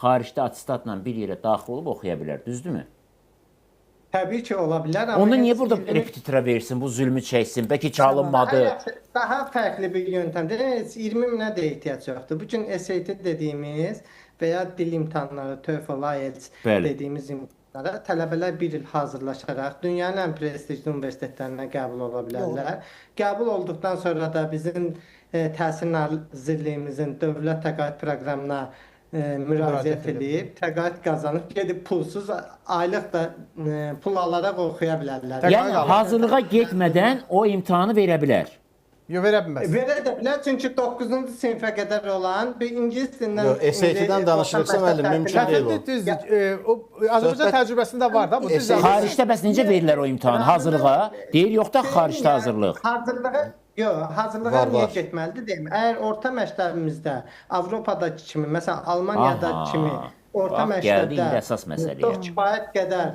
xaricdə atestatla bir yerə daxil olub oxuya bilər, düzdürmü? Təbii ki, ola bilər. Amma Onda niyə heç burada ilmi- repetitora versin, bu zülmü çəksin, bəlkə ki alınmadı? Daha fərqli bir yöntemdir. Heç 20 minə də ehtiyac yoxdur. Bugün SAT dediyimiz və ya dil imtahanları, TOEFL, IELTS Bəli. dediyimiz imtahanlara tələbələr bir il hazırlaşaraq dünyanın ən prestijli universitetlərinə qəbul ola bilərlər. Qəbul olduqdan sonra da bizim Təhsil Nazirliyimizin dövlət təqaüd proqramına müraciət edib, təqaüd qazanıb, gedib pulsuz aylıq da pul alaraq oxuya bilərlər. Yəni hazırlığa getmədən o imtahanı verə bilər. Yox, verə bilməz. Verə də bilər, çünki 9-cu sinifə qədər olan bir ingilis dilindən... Yox, SAT-dən danışırıqsa müəllim, mümkün deyil o. Düzdür, o Azərbaycan təcrübəsində var da, bu düz Xaricdə bəs necə verirlər o imtahanı? Hazırlığa? Deyir, yox da xaricdə hazırlıq. Hazırlığa niyə getməlidir deyim. Əgər orta məktəbimizdə Avropadakı kimi, məsələn Almaniyadakı kimi orta gəldi indi məktəbdə əsas məsələyə. çox kifayət qədər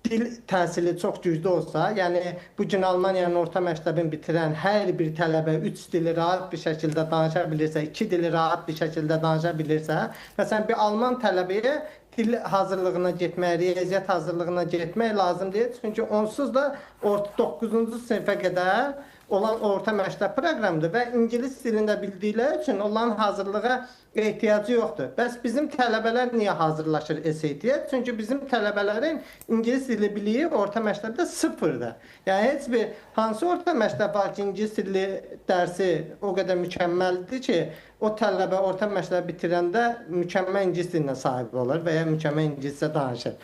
dil təhsili çox güclü olsa, yəni bu gün Almaniyanın orta məktəbini bitirən hər bir tələbə 3 dili rahat bir şəkildə danışa bilirsə, 2 dili rahat bir şəkildə danışa bilirsə, məsələn bir Alman tələbəyə dil hazırlığına getmək, riyaziyyat hazırlığına getmək lazım deyil. Çünki onsuz da 9-cu sinifə qədər olan orta məktəb proqramıdır və ingilis dilində bildikləri üçün onların hazırlığa ehtiyacı yoxdur. Bəs bizim tələbələr niyə hazırlaşır SAT-yə? Çünki bizim tələbələrin ingilis dili biliyi orta məktəbdə sıfırdır. Yəni heç bir hansı orta məktəb var ki, ingilis dili dərsi o qədər mükəmməldir ki, o tələbə orta məktəbi bitirəndə mükəmməl ingilis dilinə sahib olur və ya mükəmməl ingiliscə danışır.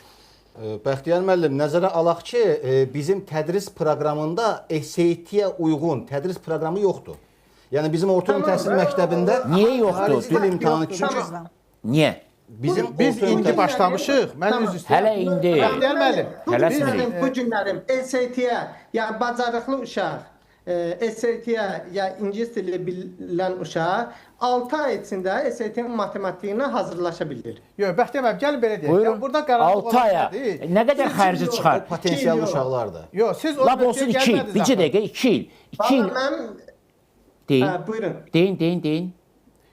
Bəxtiyar müəllim, nəzərə alaq ki, bizim tədris proqramında SAT-yə uyğun tədris proqramı yoxdur. Yəni bizim orta təhsil məktəbində Niyə yoxdur? xarici dil imtahanı çünki Niyə? Biz indi başlamışıq. Mən üz üstə. Hələ indi. Bəxtiyar müəllim, Tələsmirik. Bu günlərim SAT-yə, yəni bacarıqlı uşaq, SAT-yə ya ingilis dili bilən uşaq 6 ay içində SAT-nin matematiyinə hazırlaşa bilir. yox, Bəxtiyar müəllim, gəlin belə deyək. Buyurun. Yəni burada qaranlıq 6 aya. nədir? Nə qədər xərci çıxar? potensial uşaqlardır. Yox, siz o Lap olsun 2 il. Bir dəqiqə 2 il. 2 il. Deyin. Buyurun. Deyin.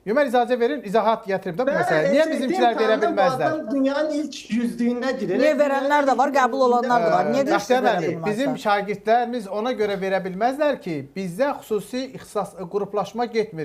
Yox, mən icazə verin, izahat gətirib də bu məsələ. Niyə bizimkilər verə bilməzlər? Dünyanın ilk 100-lüyünə girir. Niyə verənlər də var, qəbul olanlar da var. Niyə Bəxtiyar deyirsiz verə müəllim, bizim bilməzlər? şagirdlərimiz ona görə verə bilməzlər ki, bizdə xüsusi ixtisas qruplaşma getmir.